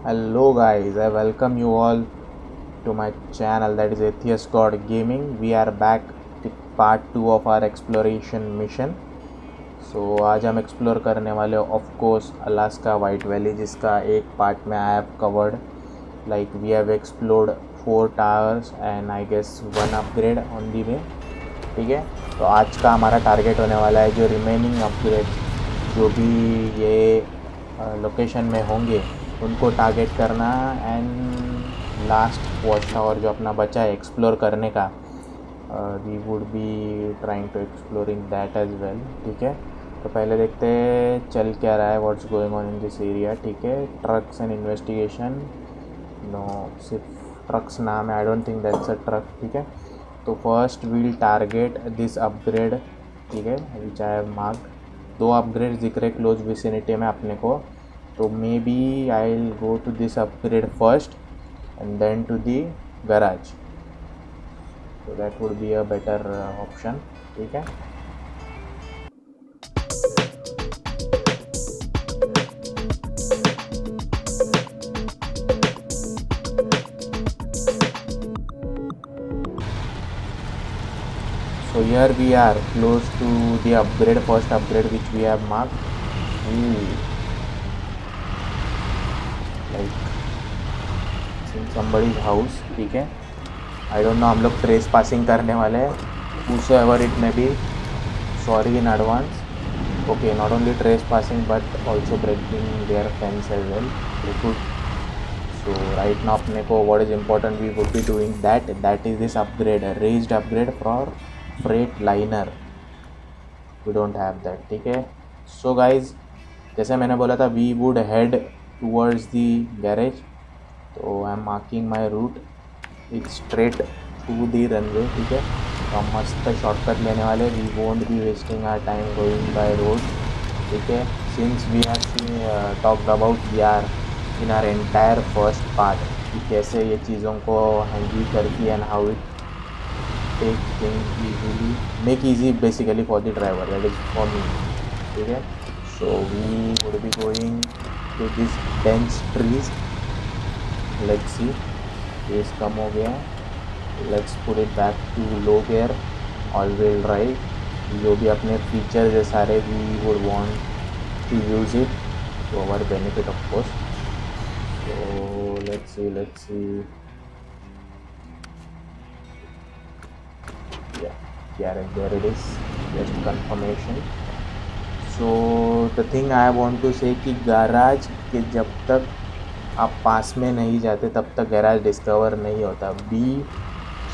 Hello guys, I welcome you all to my channel, that is Atheist God Gaming. We are back with part 2 of our exploration mission. So आज हम explore करने वाले of course Alaska white valley, जिसका एक part में I have covered, like we have explored 4 towers and I guess 1 upgrade on the way. ठीक है, तो आज का हमारा टारगेट होने वाला है जो रिमेनिंग अपग्रेड जो भी ये लोकेशन में होंगे उनको टारगेट करना एंड लास्ट वॉच टावर जो अपना बचा है एक्सप्लोर करने का, we would be trying to exploring that as well. ठीक है, तो पहले देखते हैं चल क्या रहा है, what's going on in this area. ठीक है, ट्रक्स एंड इन्वेस्टिगेशन. नो, सिर्फ ट्रक्स नाम है, I don't think that's a truck. ठीक है, तो first we'll target this upgrade. ठीक है, which I have marked. 2 upgrade दिख रहे क्लोज विसिनिटी में अपने को, तो may be I will go to this upgrade first and then to the garage. तो that would be a better option. ठीक है, so here we are close to the upgrade, first upgrade which we have marked. Like in somebody's house. ठीक है, I don't no, हम लोग trace passing करने वाले हैं. whosoever it may be, sorry in advance. Okay, not only trace passing but also breaking their fence as well. Good. So right now अपने को what is important, we would be doing that is this upgrade, raised upgrade for freight liner. We don't have that. ठीक है, so guys, जैसे मैंने बोला था we would head towards the garage. तो I am marking my route, it's straight to the runway. ठीक है, तो हम मस्त शॉर्टकट लेने वाले. We won't be wasting our time going by road. ठीक है, since we have talked about यार in our entire first part कि कैसे ये चीज़ों को हैंडल करती है and how it take thing easily, make easy basically for the driver, that is for me. ठीक है, सो we would be going to this dense trees. Let's see, pace कम हो गया. Let's put it back to low gear, all wheel drive. जो भी अपने features है सारे, we would want to use it to our benefit of course. So let's see there it is, just confirmation. So the thing I want to say कि garage के जब तक आप पास में नहीं जाते तब तक गैराज डिस्कवर नहीं होता. बी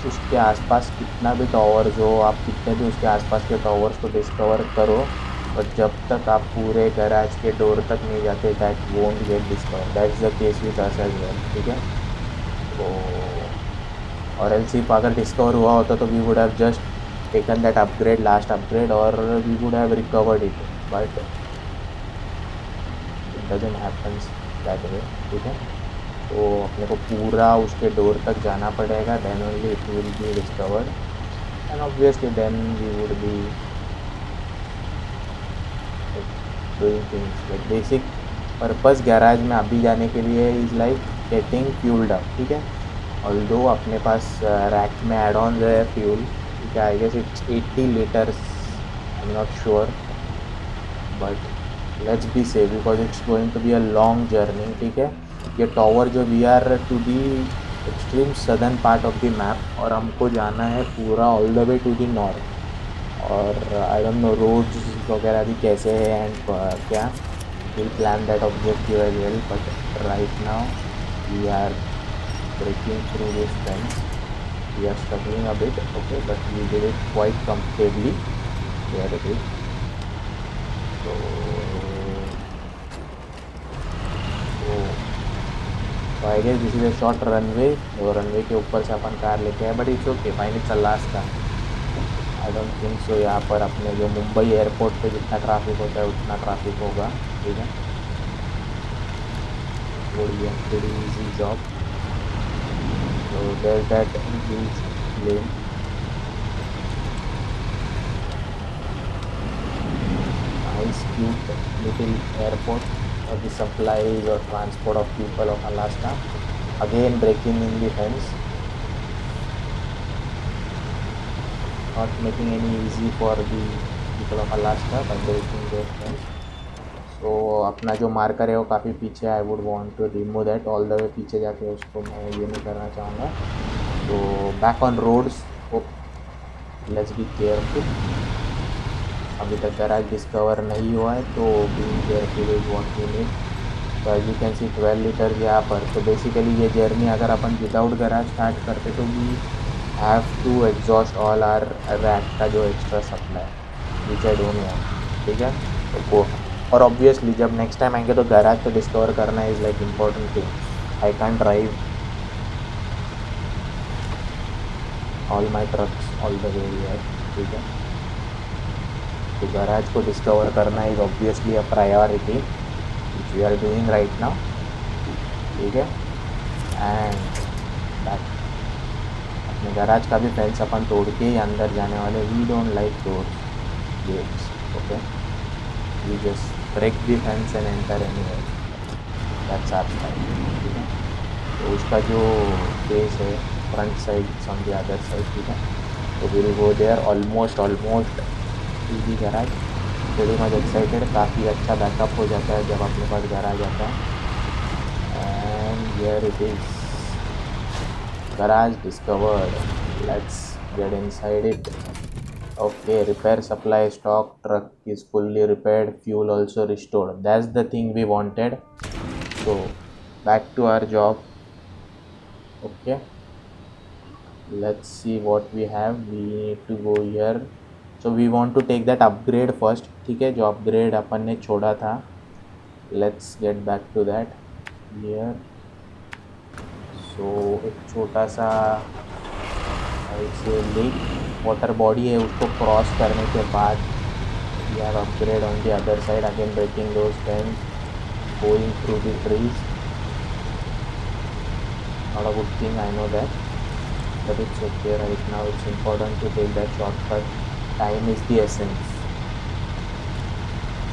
उसके आसपास कितना भी टावर्स हो, आप कितने भी उसके आसपास के टावर्स को डिस्कवर करो, और जब तक आप पूरे गैराज के डोर तक नहीं जाते, that won't get discover. That's the case with us as well. ठीक है, तो और एल सिर्फ अगर डिस्कवर हुआ होता तो we would have just taken that upgrade, last upgrade, और we would have recovered it, but it doesn't happens that way. ठीक है, तो अपने को पूरा उसके डोर तक जाना पड़ेगा, then only it will be discovered and obviously then we would be doing things. Like basic purpose garage में अभी जाने के लिए is like getting fuelled up. ठीक है, ऑल्दो अपने पास रैक में एड ऑन है फ्यूल. ठीक है, I guess it's 80 litres, I am not sure, but let's be safe because it's going to be a long journey. ठीक है, ये टावर जो we are to the extreme southern part of the map, और हमको जाना है पूरा all the way to the north. और आई डोंट नो रोड्स वगैरह भी कैसे है एंड क्या, will plan that objective as well, but right now we are breaking through this fence. We are struggling a bit, okay, but we did it quite comfortably. There it is. तो I guess this is a short runway, और runway के ऊपर से अपन car लेके आए, but it's okay, fine, it's Alaska. I don't think so यहाँ पर अपने जो मुंबई एयरपोर्ट पे जितना ट्रैफिक होता है उतना ट्रैफिक होगा. ठीक है, would be a pretty easy job. So there's that huge plane. Nice cute little airport. for the supplies or transport of people of Alaska. Again breaking in the fence, not making any easy for the people of Alaska by breaking those fence. So अपना जो marker है वो काफ़ी पीछे, I would want to remove that all the way, पीछे जाके उसको मैं ये नहीं करना चाहूँगा. तो back on roads, let's be careful. अभी तक गैराज डिस्कवर नहीं हुआ है तो being careful is what we need. तो as you can see 12 litre यहाँ पर. तो बेसिकली ये जर्नी अगर अपन विदाउट गैराज स्टार्ट करते तो we have to exhaust all our rack का जो extra supply which I don't want. ठीक है, तो वो. और ऑब्वियसली जब नेक्स्ट टाइम आएंगे तो गैराज तो डिस्कवर करना is like important thing. I can drive all my trucks all the way here. ठीक है, तो गैराज को डिस्कवर करना is obviously a priority which we are doing right now. ठीक है, एंड बैक अपने गैराज का भी फेंस अपन तोड़ के ही अंदर जाने वाले. We don't like those gates. Okay, we just break the fence and enter anywhere. That's our style. ठीक है, तो उसका जो फेस है front side on the other side. ठीक है, तो will go there almost to the garage. Very much excited. काफ़ी अच्छा बैकअप हो जाता है जब अपने पास गैराज आता है. And here it is, garage discovered. Let's get inside it. Okay, repair supply stock truck is fully repaired, fuel also restored. That's the thing we wanted. So back to our job. Okay, let's see what we have. We need to go here. So we want to take that upgrade first. ठीक है, जो upgrade अपन ने छोड़ा था, let's get back to that here. So एक छोटा सा से लेक वाटर बॉडी है, उसको क्रॉस करने के बाद we have upgrade on the other side. Again breaking those fences, going through the trees. Not a good thing, I know that, but it's okay right now. It's important to take that shortcut. Time is the essence,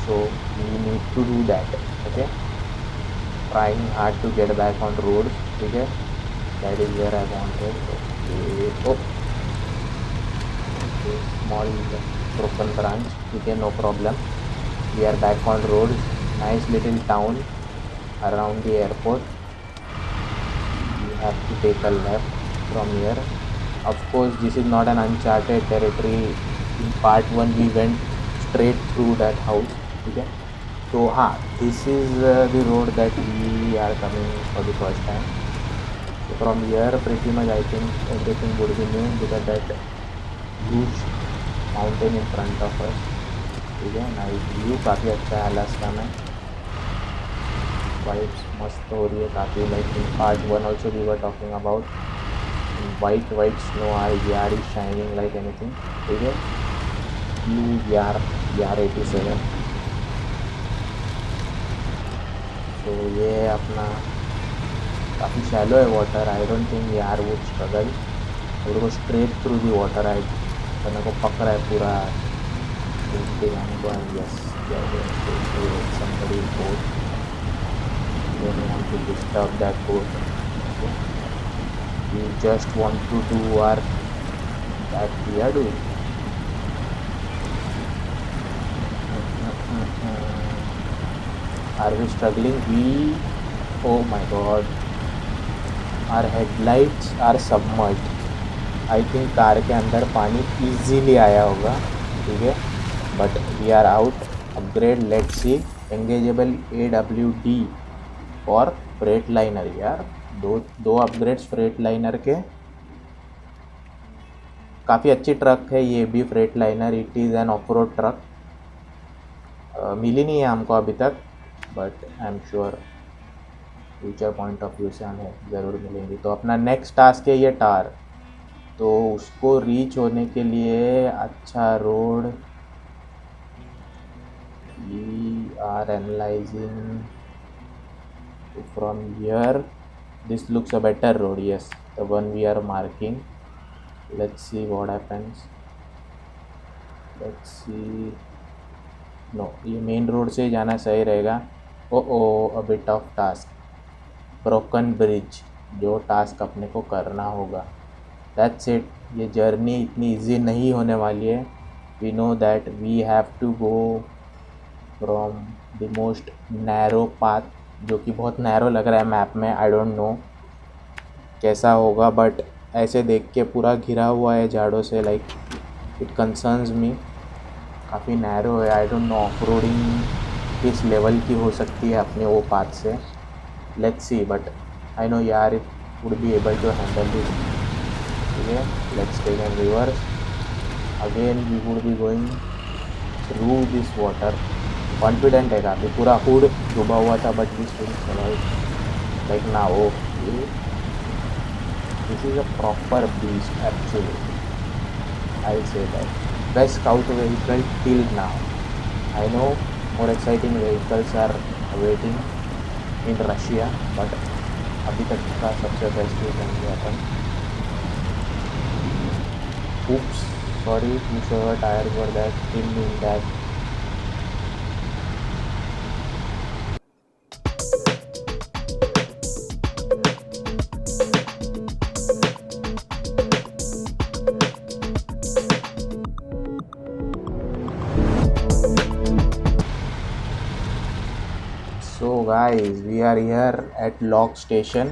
so we need to do that. Okay, trying hard to get back on road. ठीक है, that is where I wanted. Okay, oh, okay, small broken branch. ठीक है, no problem. We are back on road. Nice little town around the airport. We have to take a left from here. Of course, this is not an uncharted territory. In part 1 we went straight through that house. ठीक है, तो हाँ, this is the road that we are coming for the first time. So from here pretty much I think everything would be new because that huge mountain in front of us. ठीक है, nice view, काफ़ी अच्छा है Alaska में. Vibes मस्त हो रही है काफ़ी. Like in part 1 also we were talking about white snow are यार इज शाइनिंग लाइक एनीथिंग. ठीक है, ब्लू यार 87. तो ये अपना काफ़ी शैलो है वाटर. आई डोंट थिंक यार वुड स्ट्रगल. और वो स्ट्रेट थ्रू दी वाटर है, करने को पक रहा है पूरा घूमते जाने को. And yes, somebody boat. Don't want to disturb that boat. We just want to do our that we are doing. Are we struggling? Oh my god, our headlights are submerged. I think car के अंदर पानी easily आया होगा. ठीक है, but we are out. Upgrade, let's see. Engageable AWD for Freightliner. यार दो upgrades freight liner के. काफ़ी अच्छी ट्रक है ये भी, freight liner. It is an off road truck. मिली नहीं है हमको अभी तक, but I am sure future point of view से हमें ज़रूर मिलेंगी. तो अपना नेक्स्ट टास्क है ये टार. तो उसको रीच होने के लिए अच्छा road we are analysing from here. This looks a better road. Yes, the one we are marking. Let's see what happens. Let's see. No, ये मेन रोड से जाना सही रहेगा. Oh a bit of task, broken bridge, जो task अपने को करना होगा। That's it. ये जर्नी इतनी इजी नहीं होने वाली है। We know that we have to go from the most narrow path, जो कि बहुत नैरो लग रहा है मैप में। आई डोंट नो कैसा होगा, बट ऐसे देख के पूरा घिरा हुआ है झाड़ों से, लाइक इट कंसर्न्स मी। काफ़ी नैरो है। I don't know off roading किस लेवल की हो सकती है अपने वो पाथ से। Let's see, but I know यार it would be able to handle this. ठीक है, let's take an reverse again. We would be going through this water. Confident है काफ़ी, पूरा हुड डूबा हुआ था, but this will survive like ना। Oh this is a proper beach actually, I'll say that. Best scout vehicle till now. I know more exciting vehicles are awaiting in Russia, but अभी तक का सबसे best ये बन गया अपन। Oops, sorry, whosoever tires were that still in that. So guys, we are here at Log Station.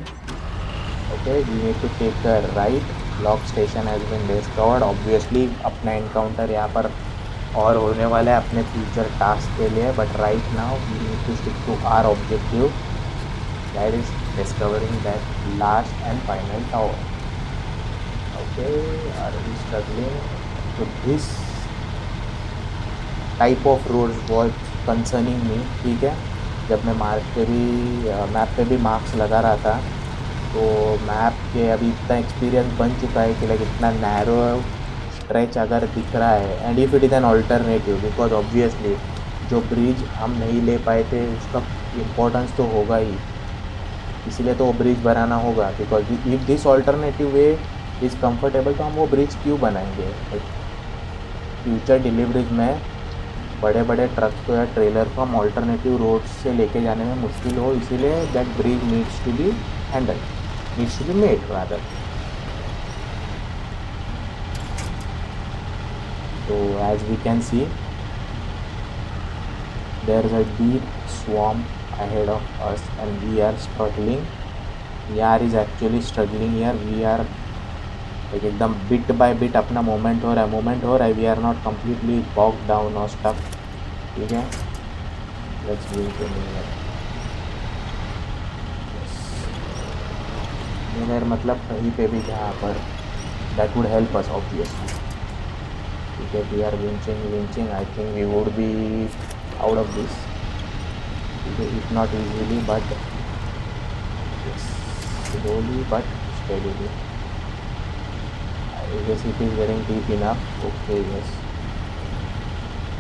Okay, we need to take a right. Log Station has been discovered. Obviously अपना encounter यहाँ पर और होने वाला है अपने future task के लिए, but right now we need to stick to our objective, that is discovering that last and final tower. Okay, are we struggling? तो this type of roads was concerning me. ठीक है, जब मैं map पे भी marks लगा रहा था, तो मैप के अभी इतना एक्सपीरियंस बन चुका है कि लाइक इतना नैरो स्ट्रेच अगर दिख रहा है, and if it is an alternative, because obviously जो ब्रिज हम नहीं ले पाए थे उसका इम्पोर्टेंस तो होगा ही, इसीलिए तो वो ब्रिज बनाना होगा। Because if this alternative way is comfortable, तो हम वो ब्रिज क्यों बनाएंगे? फ्यूचर डिलीवरीज में बड़े बड़े ट्रक्स को या ट्रेलर को हम ऑल्टरनेटिव रोड्स से लेके जाने में मुश्किल हो, इसीलिए that bridge needs to be handle, needs to be made rather. So as we can see, there is a deep swamp ahead of us and we are struggling. Yar is actually struggling here. We are like एकदम bit by bit अपना moment हो रहा है, we are not completely bogged down or stuck. ठीक है, let's bring to mirror. mirror मतलब कहीं पे भी जहाँ पर that would help us obviously. Okay, we are winching. I think we would be out of this. Okay, if not easily, but yes, slowly but steadily. I guess it is getting deep enough. Okay, yes,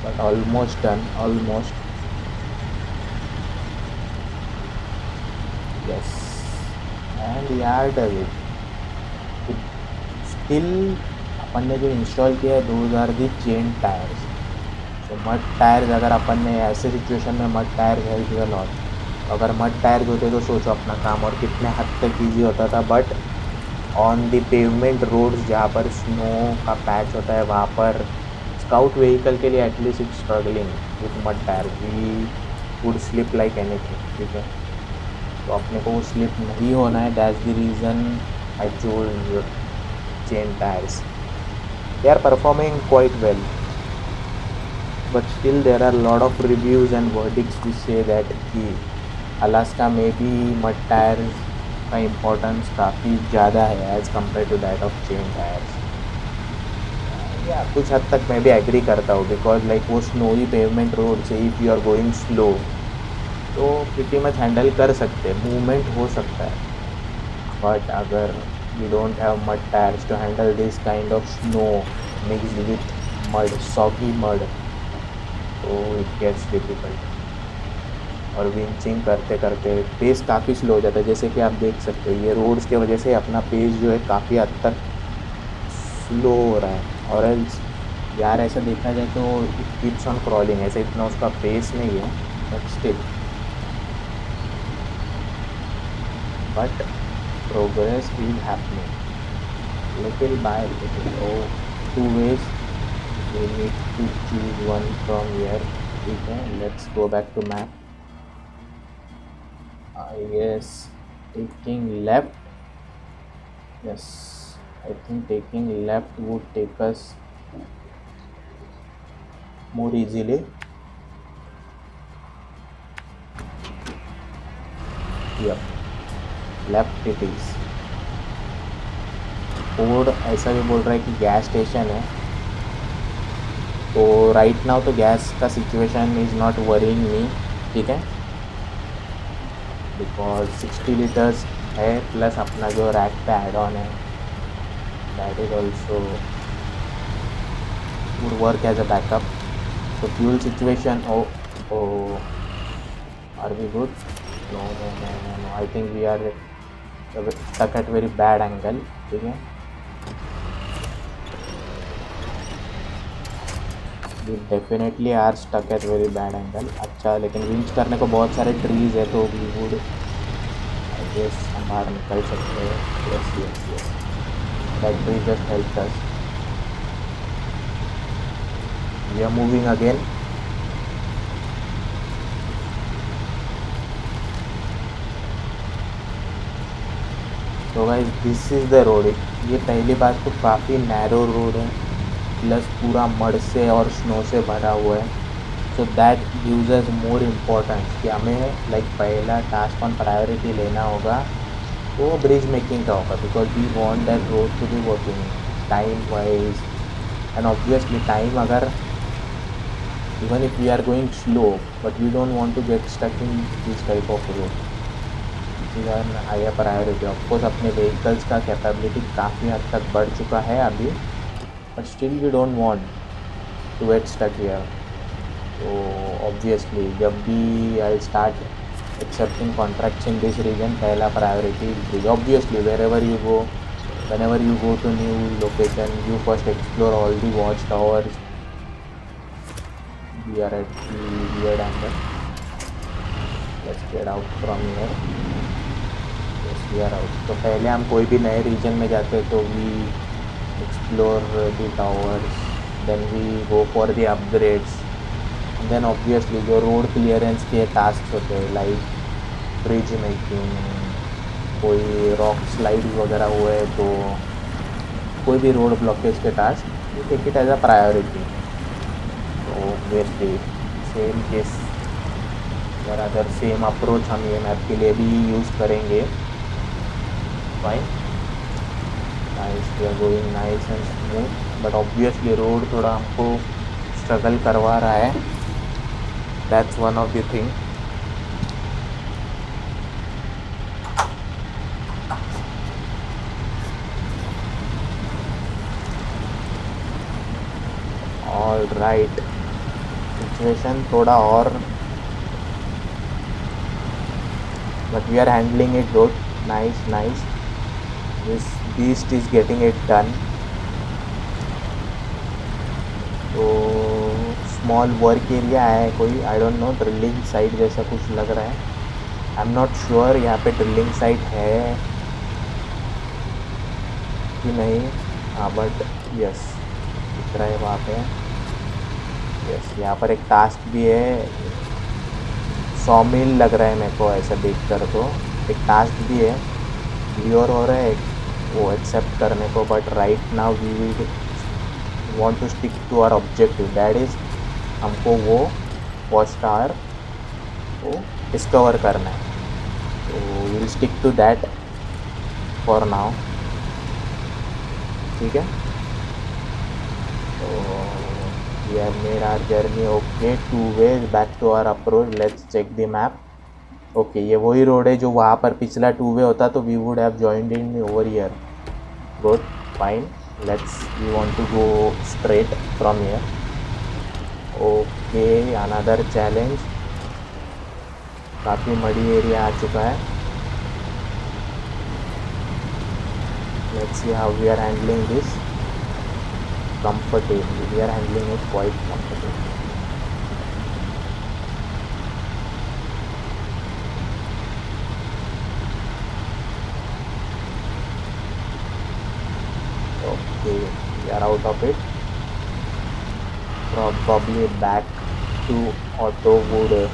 but almost done. Almost. Yes, and yeah, does it. Still अपन ने जो install किया है 2000 chain tyres. तो mud tyres अगर अपन ने ऐसे situation में mud tyres help a lot. अगर मड टायर्स होते तो सोचो अपना काम और कितने हद तक ईजी होता था। But on the pavement roads जहाँ पर स्नो का पैच होता है, वहाँ पर स्काउट व्हीकल के लिए at least it's struggling with mud tyres. We would slip like anything. ठीक है, तो अपने को वो स्लिप नहीं होना है। That's the reason I chose chain tyres. They are performing quite well, but still there are a lot of reviews and verdicts which say that कि Alaska में भी mud tires का importance काफ़ी ज़्यादा है as compared to that of chain tires. या कुछ हद तक मैं भी एग्री करता हूँ, बिकॉज लाइक वो स्नोई पेवमेंट रोड से if you are going slow तो प्रीटी मच हैंडल कर सकते, मूवमेंट हो सकता है। बट अगर you don't have mud tires to handle this kind of snow mixed with mud, soggy mud, so it gets difficult. और विंचिंग करते करते पेस काफ़ी स्लो हो जाता है। जैसे कि आप देख सकते हो ये रोड्स की वजह से अपना पेस जो है काफ़ी हद तक स्लो हो रहा है। और एल्स यार ऐसा देखा जाए तो इट कीप्स ऑन क्रॉलिंग, ऐसे इतना उसका पेस नहीं है, but still but progress is happening little by little. Oh, two ways, we need to choose one from here. Okay, let's go back to map. I guess taking left. Yes, I think taking left would take us more easily. Yep, left it is. Ford ऐसा भी बोल रहा है कि gas station है, तो right now तो gas का सिचुएशन इज़ नॉट वरिंग मी, ठीक है, बिकॉज 60 लीटर्स है प्लस अपना जो रैक पे एड ऑन है that is also would work as a backup. So fuel situation, oh, are we good? No, I think we are stuck at very bad angle, ठीक है, we definitely are stuck at very bad angle. अच्छा, लेकिन winch करने को बहुत सारे trees है तो we would I guess हम बाहर निकल सकते हैं। yes, that tree just helped us. We are moving again. तो guys this is the road. ये पहली बात तो काफ़ी नैरो रोड है, प्लस पूरा मड से और स्नो से भरा हुआ है, so that gives us more importance कि हमें लाइक पहला टास्क ऑन प्रायोरिटी लेना होगा वो ब्रिज मेकिंग का होगा, because we want that road to be working time wise and obviously time अगर even if we are going slow, but we don't want to get stuck in this type of road. This is our higher priority. Of course अपने vehicles का capability काफ़ी हद तक बढ़ चुका है अभी, but still we don't want to get stuck here. So obviously जब भी I'll start accepting contracts in this region, पहला priority is obviously wherever you go, whenever you go to new location, you first explore all the watchtowers. We are at the weird angle. Let's get out from here. Yes, we are out. तो पहले हम कोई भी नए reason में जाते तो we explore the towers, then we go for the upgrades, and then obviously जो road clearance के tasks होते हैं like bridge making, कोई rock slide वगैरह हुए तो कोई भी road blockage के task we take it as a priority. obviously same case बराबर सेम अप्रोच हम ये मैप के लिए भी यूज़ करेंगे। Fine, nice, we are going nice and smooth, but obviously road थोड़ा हमको स्ट्रगल करवा रहा है, that's one of the thing. All right, situation थोड़ा और, but we are handling it good. Nice, this beast is getting it done. तो small work area है कोई, आई डोंट नो, ड्रिलिंग साइट जैसा कुछ लग रहा है, आई एम नॉट श्योर यहाँ पे ड्रिलिंग साइट है कि नहीं। हाँ बट यस दिख रहा है वहाँ पे, यस यहाँ पर एक टास्क भी है, 100 मील लग रहा है मेरे को ऐसा देख कर, तो एक टास्क भी है, क्लियर हो रहा है वो एक्सेप्ट करने को, but right now we will want to stick to our objective, that is हमको वो वॉच टावर को डिस्कवर करना है, तो will stick to that for now, ठीक है। तो we have made our journey okay, 2 ways back to our approach. Let's check the map. Okay, ये वही रोड है जो वहाँ पर पिछला 2 वे होता तो we would have joined in over here. Good, fine. We want to go straight from here. Okay, another challenge. काफ़ी मडी एरिया आ चुका है। Let's see how we are handling this. Comfortably, we are handling it quite comfortably. out of it. Probably back to auto would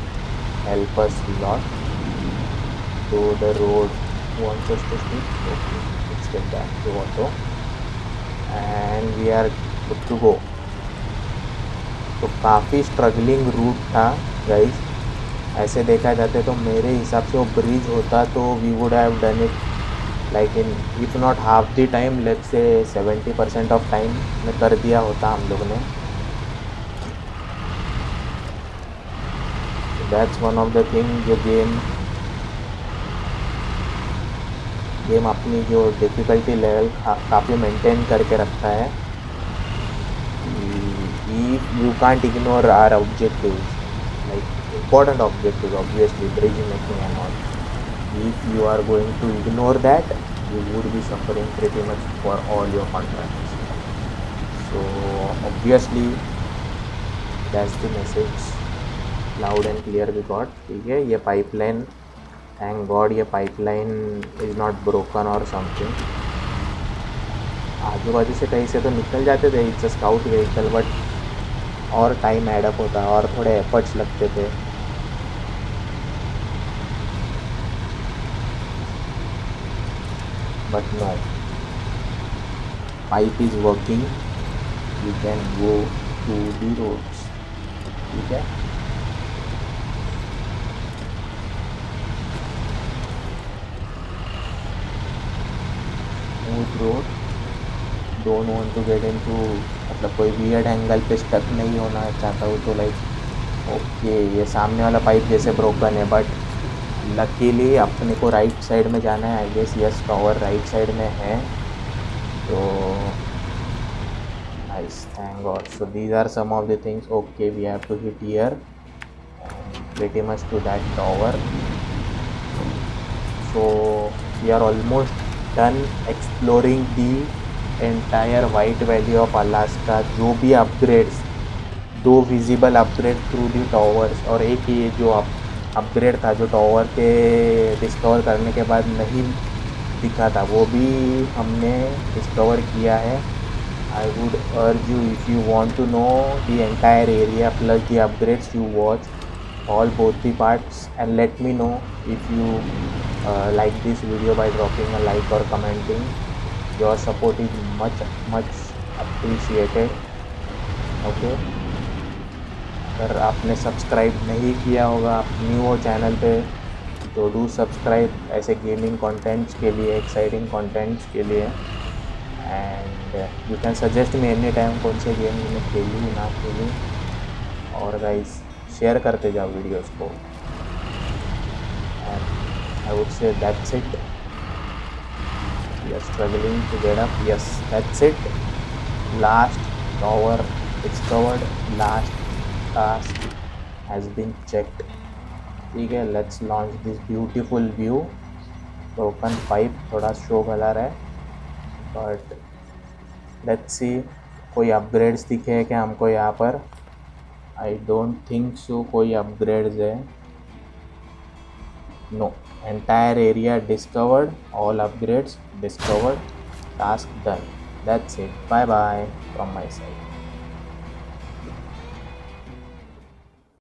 help us a lot. So the road wants us to speed. Okay, let's get back to auto and we are good to go. तो काफ़ी struggling root था guys. ऐसे देखा जाते तो मेरे हिसाब से वो ब्रिज होता तो we would have done it like in if not half the time, let's say 70% of time में कर दिया होता हम लोग ने. That's one of the thing जो गेम अपनी जो डिफ़िकल्टी लेवल काफ़ी मेंटेन करके रखता है. You can't ignore our objectives, like important objectives, obviously bridge making and all. If you are going to ignore that, you would be suffering pretty much for all your contracts. So obviously that's the message loud and clear we got. ठीक है, ये pipeline, thank God ये pipeline is not broken or something. आजू बाजू से कहीं से तो निकल जाते थे, it's a scout vehicle, but और टाइम एडअप होता और थोड़े एफर्ट्स लगते थे. But no, pipe is working, you can go to the roads. ठीक है, smooth road, don't want to get into, मतलब कोई वियर्ड एंगल पे स्टक नहीं होना चाहता हूँ. तो लाइक ओके, ये सामने वाला पाइप जैसे ब्रोकन है, बट लकीली अपने को राइट साइड में जाना है. I guess yes, tower right side में है. तो nice, thank God. So these are some of the things. Okay, we have to hit here pretty much to that tower. So we are almost done exploring the entire White Valley of Alaska. जो भी upgrades, 2 visible upgrade through the towers और एक ये जो upgrade था जो tower के discover करने के बाद नहीं दिखा था, वो भी हमने डिस्कवर किया है. I would urge you, if you want to know the entire area plus the upgrades, you watch all both the parts and let me know if you like this video by dropping a like or commenting. Your support is much appreciated. Okay, अगर आपने subscribe नहीं किया होगा, आप new हो channel पे, तो do subscribe ऐसे गेमिंग कंटेंट्स के लिए, एक्साइटिंग कंटेंट्स के लिए. And you can suggest me any time कौन से गेम में खेलूँ ना खेलूँ. और गाइस शेयर करते जाओ वीडियोस को. And I would say that's it. We are struggling to get up. Yes, that's it. Last tower discovered, last task has been checked. ठीक है, let's launch this beautiful view. Broken pipe थोड़ा snow गला रहा है, but let's see कोई upgrades दिखे हैं क्या हमको यहाँ पर. आई डोंट थिंक सो कोई अपग्रेड्स है. No, entire area discovered, all upgrades discovered, task done. That's it. Bye bye from my side.